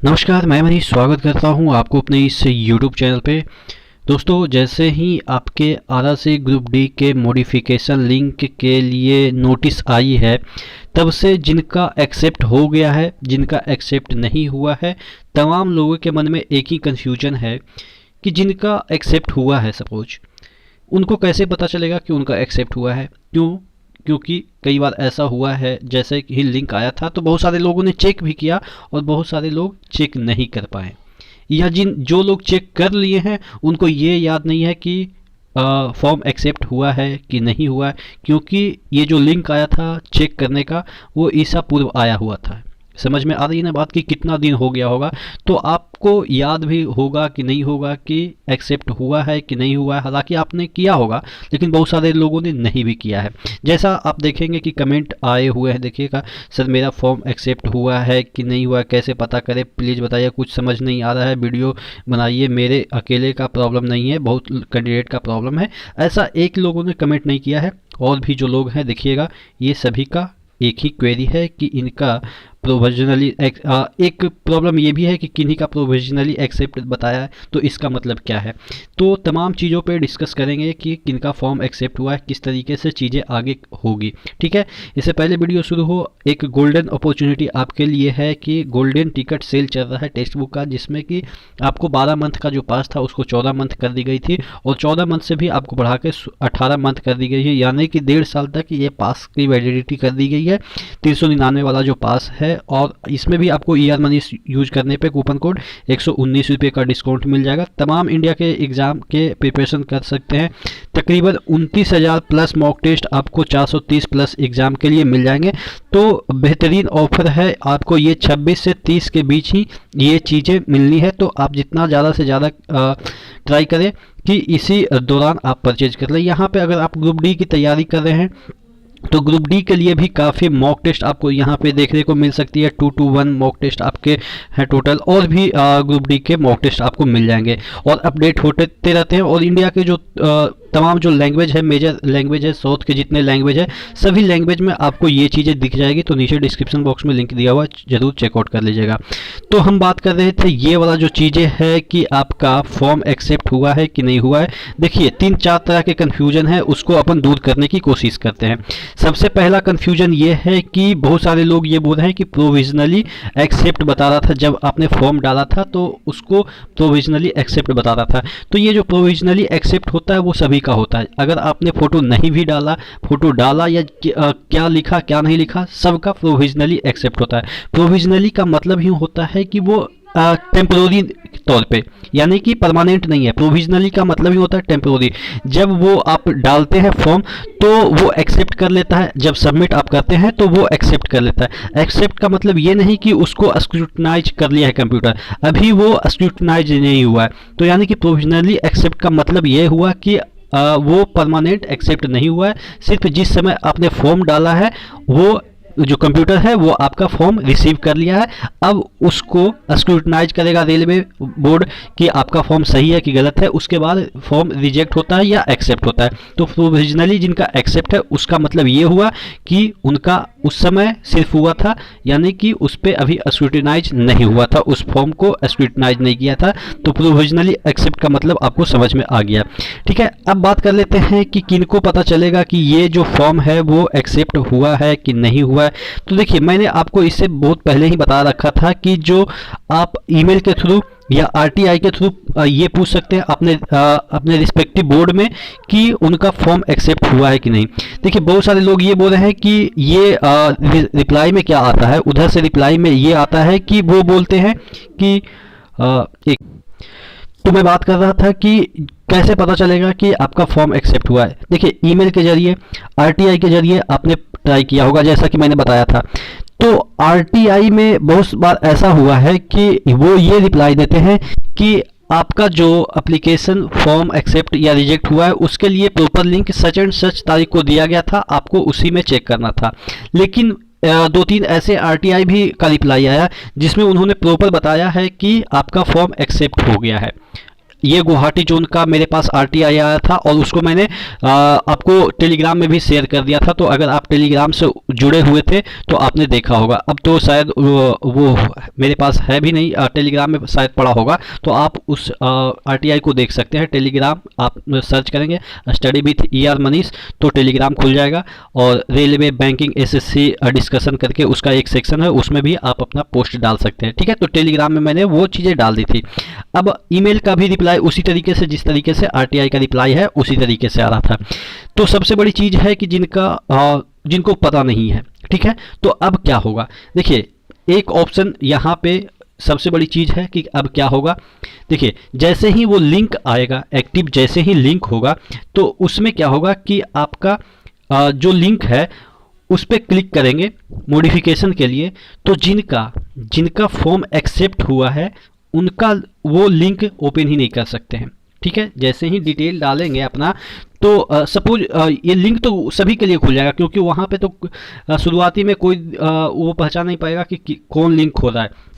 नमस्कार, मैं मनीष स्वागत करता हूं आपको अपने इस YouTube चैनल पे। दोस्तों, जैसे ही आपके आरा से ग्रुप डी के मॉडिफिकेशन लिंक के लिए नोटिस आई है, तब से जिनका एक्सेप्ट हो गया है, जिनका एक्सेप्ट नहीं हुआ है, तमाम लोगों के मन में एक ही कन्फ्यूजन है कि जिनका एक्सेप्ट हुआ है सपोज, उनको कैसे पता चलेगा कि उनका एक्सेप्ट हुआ है। क्योंकि कई बार ऐसा हुआ है, जैसे ही लिंक आया था तो बहुत सारे लोगों ने चेक भी किया और बहुत सारे लोग चेक नहीं कर पाए, या जो लोग चेक कर लिए हैं उनको ये याद नहीं है कि फॉर्म एक्सेप्ट हुआ है कि नहीं हुआ है, क्योंकि ये जो लिंक आया था चेक करने का वो ईसा पूर्व आया हुआ था। समझ में आ रही है ना बात कि कितना दिन हो गया होगा, तो आपको याद भी होगा कि नहीं होगा कि एक्सेप्ट हुआ है कि नहीं हुआ है। हालांकि आपने किया होगा, लेकिन बहुत सारे लोगों ने नहीं भी किया है। जैसा आप देखेंगे कि कमेंट आए हुए हैं, देखिएगा, सर मेरा फॉर्म एक्सेप्ट हुआ है कि नहीं हुआ है, कैसे पता करें, प्लीज़ बताइए, कुछ समझ नहीं आ रहा है, वीडियो बनाइए, मेरे अकेले का प्रॉब्लम नहीं है, बहुत कैंडिडेट का प्रॉब्लम है। ऐसा एक लोगों ने कमेंट नहीं किया है, और भी जो लोग हैं देखिएगा, ये सभी का एक ही क्वेरी है कि इनका प्रोविजनली एक प्रॉब्लम ये भी है कि किन्हीं का प्रोविजनली एक्सेप्ट बताया है, तो इसका मतलब क्या है। तो तमाम चीज़ों पे डिस्कस करेंगे कि किनका फॉर्म एक्सेप्ट हुआ है, किस तरीके से चीज़ें आगे होगी। ठीक है, इससे पहले वीडियो शुरू हो, एक गोल्डन अपॉर्चुनिटी आपके लिए है कि गोल्डन टिकट सेल चल रहा है टेक्स्ट बुक का, जिसमें कि आपको 12 मंथ का जो पास था उसको 14 मंथ कर दी गई थी, और 14 मंथ से भी आपको बढ़ा के 18 मंथ कर दी गई है, यानी कि 1.5 साल तक ये पास की वैलिडिटी कर दी गई है। 399 वाला जो पास है, और इसमें भी आपको ER मनी यूज करने पे कूपन कोड 119 रुपये का डिस्काउंट मिल जाएगा। तमाम इंडिया के एग्ज़ाम के प्रिपरेशन कर सकते हैं। तकरीबन 29,000 प्लस मॉक टेस्ट आपको 430 प्लस एग्ज़ाम के लिए मिल जाएंगे। तो बेहतरीन ऑफर है, आपको ये 26 से 30 के बीच ही ये चीज़ें मिलनी है। तो आप जितना ज़्यादा से ज़्यादा ट्राई करें कि इसी दौरान आप परचेज कर लें। यहाँ पे अगर आप ग्रुप डी की तैयारी कर रहे हैं तो ग्रुप डी के लिए भी काफ़ी मॉक टेस्ट आपको यहाँ पे देखने को मिल सकती है। 2 to 1 मॉक टेस्ट आपके हैं टोटल, और भी ग्रुप डी के मॉक टेस्ट आपको मिल जाएंगे, और अपडेट होते रहते हैं। और इंडिया के जो तमाम जो लैंग्वेज है, मेजर लैंग्वेज है, साउथ के जितने लैंग्वेज है, सभी लैंग्वेज में आपको ये चीज़ें दिख जाएगी। तो नीचे डिस्क्रिप्शन बॉक्स में लिंक दिया हुआ, जरूर चेकआउट कर लीजिएगा। तो हम बात कर रहे थे ये वाला जो चीज़ें है कि आपका फॉर्म एक्सेप्ट हुआ है कि नहीं हुआ है। देखिए, 3-4 तरह के कन्फ्यूजन है, उसको अपन दूर करने की कोशिश करते हैं। सबसे पहला कन्फ्यूजन ये है कि बहुत सारे लोग ये बोल रहे हैं कि प्रोविजनली एक्सेप्ट बता रहा था, जब आपने फॉर्म डाला था तो उसको प्रोविजनली एक्सेप्ट बता रहा था। तो ये जो प्रोविजनली एक्सेप्ट होता है वो सभी का होता है। अगर आपने फोटो नहीं भी डाला, फोटो डाला या क्या लिखा क्या नहीं लिखा, सबका प्रोविजनली एक्सेप्ट होता है। प्रोविजनली का मतलब ही होता है कि वो टेम्पोररी तौर पे, यानी कि परमानेंट नहीं है। प्रोविजनली का मतलब ही होता है टेम्पोररी। जब वो आप डालते हैं फॉर्म तो वो एक्सेप्ट कर लेता है, जब सबमिट आप करते हैं तो वो एक्सेप्ट कर लेता है। एक्सेप्ट का मतलब ये नहीं कि उसको स्क्रूटनाइज कर लिया है कंप्यूटर, अभी वो स्क्रूटनाइज नहीं हुआ है। तो यानी कि प्रोविजनली एक्सेप्ट का मतलब ये हुआ कि वो परमानेंट एक्सेप्ट नहीं हुआ है। सिर्फ जिस समय आपने फॉर्म डाला है वो जो कंप्यूटर है वो आपका फॉर्म रिसीव कर लिया है, अब उसको स्क्रूटनाइज करेगा रेलवे बोर्ड कि आपका फॉर्म सही है कि गलत है। उसके बाद फॉर्म रिजेक्ट होता है या एक्सेप्ट होता है। तो प्रोविजनली जिनका एक्सेप्ट है उसका मतलब ये हुआ कि उनका उस समय सिर्फ हुआ था, यानी कि उस पर अभी स्क्रूटनाइज नहीं हुआ था, उस फॉर्म को स्क्रूटनाइज नहीं किया था। तो प्रोविजनली एक्सेप्ट का मतलब आपको समझ में आ गया। ठीक है, अब बात कर लेते हैं कि किनको पता चलेगा कि ये जो फॉर्म है वो एक्सेप्ट हुआ है कि नहीं हुआ है। तो देखिए, मैंने आपको इससे बहुत पहले ही बता रखा था कि जो आप ईमेल के थ्रू या RTI के थ्रू ये पूछ सकते हैं अपने रिस्पेक्टिव बोर्ड में कि उनका फॉर्म एक्सेप्ट हुआ है कि नहीं। देखिए, बहुत सारे लोग ये बोल रहे हैं कि ये रिप्लाई में क्या आता है, उधर से रिप्लाई में ये आता है कि वो बोलते हैं कि एक तो मैं बात कर रहा था कि कैसे पता चलेगा कि आपका फॉर्म एक्सेप्ट हुआ है। देखिए, ईमेल के जरिए, RTI के जरिए आपने ट्राई किया होगा, जैसा कि मैंने बताया था। तो RTI में बहुत बार ऐसा हुआ है कि वो ये रिप्लाई देते हैं कि आपका जो एप्लीकेशन फॉर्म एक्सेप्ट या रिजेक्ट हुआ है उसके लिए proper link such and such तारीख को दिया गया था, आपको उसी में चेक करना था। लेकिन 2-3 ऐसे RTI भी का रिप्लाई आया जिसमें उन्होंने प्रॉपर बताया है कि आपका फॉर्म एक्सेप्ट हो गया है। ये गुवाहाटी जोन का मेरे पास आरटीआई आया था और उसको मैंने आपको टेलीग्राम में भी शेयर कर दिया था। तो अगर आप टेलीग्राम से जुड़े हुए थे तो आपने देखा होगा। अब तो शायद वो मेरे पास है भी नहीं, टेलीग्राम में शायद पड़ा होगा। तो आप उस आरटीआई को देख सकते हैं। टेलीग्राम आप सर्च करेंगे स्टडी विथ ER मनीष तो टेलीग्राम खुल जाएगा। और रेलवे बैंकिंग SSC डिस्कशन करके उसका एक सेक्शन है, उसमें भी आप अपना पोस्ट डाल सकते हैं। ठीक है, तो टेलीग्राम में मैंने वो चीज़ें डाल दी थी। अब ईमेल का भी रिप्लाई उसी तरीके से, जिस तरीके से आरटीआई का रिप्लाई है उसी तरीके से आ रहा था। तो सबसे बड़ी चीज़ है कि जिनको पता नहीं है, ठीक है, तो अब क्या होगा। देखिए एक ऑप्शन यहाँ पे सबसे बड़ी चीज़ है कि अब क्या होगा। देखिए जैसे ही वो लिंक आएगा एक्टिव, जैसे ही लिंक होगा तो उसमें क्या होगा कि आपका जो लिंक है उस पर क्लिक करेंगे मॉडिफिकेशन के लिए, तो जिनका फॉर्म एक्सेप्ट हुआ है उनका वो लिंक ओपन ही नहीं कर सकते हैं। ठीक है, जैसे ही डिटेल डालेंगे अपना तो सपोज ये लिंक तो सभी के लिए खुल जाएगा, क्योंकि वहाँ पे तो शुरुआती में कोई वो पहचान नहीं पाएगा कि कौन लिंक हो रहा है।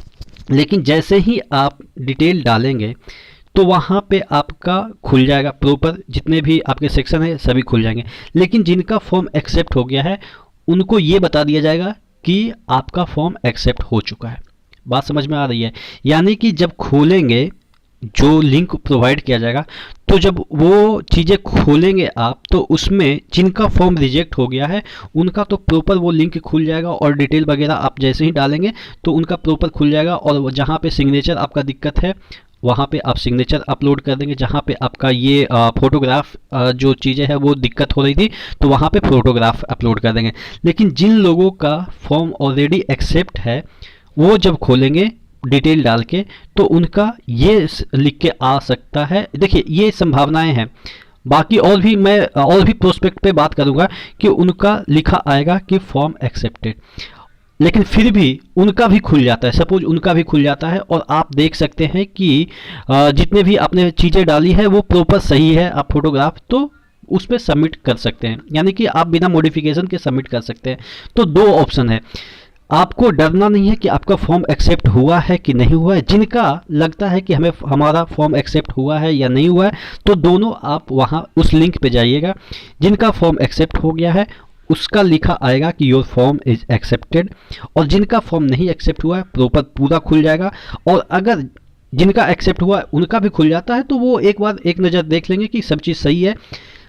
लेकिन जैसे ही आप डिटेल डालेंगे तो वहाँ पे आपका खुल जाएगा प्रॉपर, जितने भी आपके सेक्शन है सभी खुल जाएंगे। लेकिन जिनका फॉर्म एक्सेप्ट हो गया है उनको ये बता दिया जाएगा कि आपका फॉर्म एक्सेप्ट हो चुका है। बात समझ में आ रही है। यानी कि जब खोलेंगे जो लिंक प्रोवाइड किया जाएगा, तो जब वो चीज़ें खोलेंगे आप तो उसमें जिनका फॉर्म रिजेक्ट हो गया है उनका तो प्रॉपर वो लिंक खुल जाएगा और डिटेल वगैरह आप जैसे ही डालेंगे तो उनका प्रॉपर खुल जाएगा। और जहाँ पे सिग्नेचर आपका दिक्कत है वहाँ पे आप सिग्नेचर अपलोड कर देंगे। जहाँ पे आपका ये फोटोग्राफ जो चीज़ें है वो दिक्कत हो रही थी तो वहाँ पे फोटोग्राफ अपलोड कर देंगे। लेकिन जिन लोगों का फॉर्म ऑलरेडी एक्सेप्ट है वो जब खोलेंगे डिटेल डाल के तो उनका ये लिख के आ सकता है। देखिए ये संभावनाएं हैं, बाकी और भी मैं और भी प्रोस्पेक्ट पे बात करूंगा कि उनका लिखा आएगा कि फॉर्म एक्सेप्टेड, लेकिन फिर भी उनका भी खुल जाता है। सपोज उनका भी खुल जाता है और आप देख सकते हैं कि जितने भी आपने चीज़ें डाली है वो प्रॉपर सही है, आप फोटोग्राफ तो उस पर सबमिट कर सकते हैं। यानी कि आप बिना मॉडिफिकेशन के सबमिट कर सकते हैं। तो दो ऑप्शन है, आपको डरना नहीं है कि आपका फॉर्म एक्सेप्ट हुआ है कि नहीं हुआ है। जिनका लगता है कि हमारा फॉर्म एक्सेप्ट हुआ है या नहीं हुआ है तो दोनों आप वहाँ उस लिंक पे जाइएगा। जिनका फॉर्म एक्सेप्ट हो गया है उसका लिखा आएगा कि योर फॉर्म इज एक्सेप्टेड, और जिनका फॉर्म नहीं एक्सेप्ट हुआ है प्रॉपर पूरा खुल जाएगा। और अगर जिनका एक्सेप्ट हुआ है उनका भी खुल जाता है तो वो एक बार एक नज़र देख लेंगे कि सब चीज़ सही है।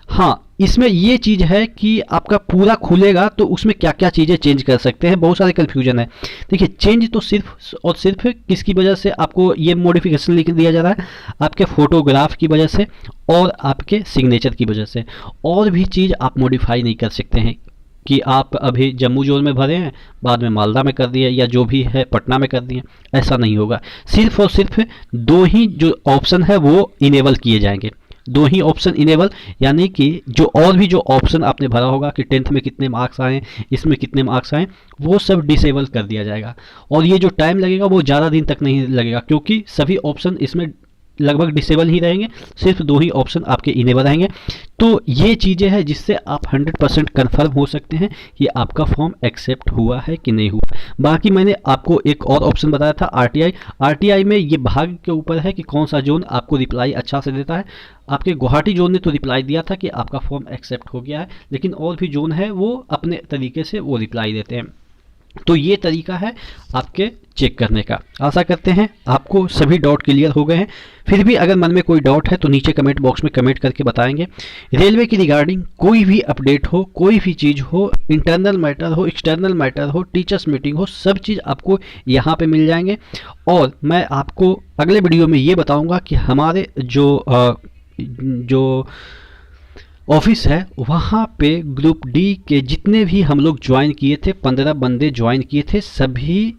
हाँ, इसमें ये चीज़ है कि आपका पूरा खुलेगा तो उसमें क्या क्या चीज़ें चेंज कर सकते हैं, बहुत सारे कन्फ्यूजन है। देखिए चेंज तो सिर्फ और सिर्फ किसकी वजह से आपको ये मॉडिफिकेशन लिख दिया जा रहा है, आपके फोटोग्राफ की वजह से और आपके सिग्नेचर की वजह से। और भी चीज़ आप मॉडिफाई नहीं कर सकते हैं कि आप अभी जम्मू जोन में भरे हैं बाद में मालदा में कर दिए या जो भी है पटना में कर दिए, ऐसा नहीं होगा। सिर्फ और सिर्फ दो ही जो ऑप्शन है वो इनेबल किए जाएंगे, दो ही ऑप्शन इनेबल। यानी कि जो और भी जो ऑप्शन आपने भरा होगा कि 10th में कितने मार्क्स आए, इसमें कितने मार्क्स आए, वो सब डिसेबल कर दिया जाएगा। और ये जो टाइम लगेगा वो ज़्यादा दिन तक नहीं लगेगा, क्योंकि सभी ऑप्शन इसमें लगभग डिसेबल ही रहेंगे, सिर्फ दो ही ऑप्शन आपके इनेबल रहेंगे। तो ये चीज़ें हैं जिससे आप 100% कन्फर्म हो सकते हैं कि आपका फॉर्म एक्सेप्ट हुआ है कि नहीं हुआ। बाकी मैंने आपको एक और ऑप्शन बताया था आरटीआई में ये भाग के ऊपर है कि कौन सा जोन आपको रिप्लाई अच्छा से देता है। आपके गुवाहाटी जोन ने तो रिप्लाई दिया था कि आपका फॉर्म एक्सेप्ट हो गया है, लेकिन और भी जोन है वो अपने तरीके से वो रिप्लाई देते हैं। तो ये तरीका है आपके चेक करने का। आशा करते हैं आपको सभी डाउट क्लियर हो गए हैं। फिर भी अगर मन में कोई डाउट है तो नीचे कमेंट बॉक्स में कमेंट करके बताएंगे। रेलवे की रिगार्डिंग कोई भी अपडेट हो, कोई भी चीज़ हो, इंटरनल मैटर हो, एक्सटर्नल मैटर हो, टीचर्स मीटिंग हो, सब चीज़ आपको यहाँ पे मिल जाएंगे। और मैं आपको अगले वीडियो में ये बताऊँगा कि हमारे जो ऑफिस है वहाँ पे ग्रुप डी के जितने भी हम लोग ज्वाइन किए थे, 15 बंदे ज्वाइन किए थे, सभी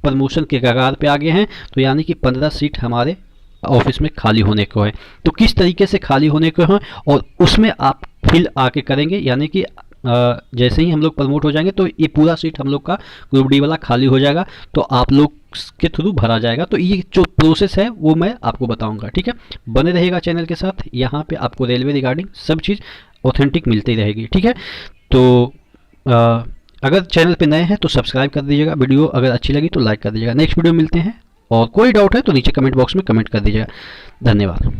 प्रमोशन के कगार पे आ गए हैं। तो यानी कि 15 सीट हमारे ऑफिस में खाली होने को है। तो किस तरीके से खाली होने को है और उसमें आप फिल आके करेंगे, यानी कि जैसे ही हम लोग प्रमोट हो जाएंगे तो ये पूरा सीट हम लोग का ग्रुप डी वाला खाली हो जाएगा, तो आप लोग के थ्रू भरा जाएगा। तो ये जो प्रोसेस है वो मैं आपको बताऊंगा। ठीक है, बने रहेगा चैनल के साथ, यहाँ पे आपको रेलवे रिगार्डिंग सब चीज़ ऑथेंटिक मिलती रहेगी। ठीक है, तो अगर चैनल पे नए हैं तो सब्सक्राइब कर दीजिएगा, वीडियो अगर अच्छी लगी तो लाइक कर दीजिएगा। नेक्स्ट वीडियो मिलते हैं, और कोई डाउट है तो नीचे कमेंट बॉक्स में कमेंट कर दीजिएगा। धन्यवाद।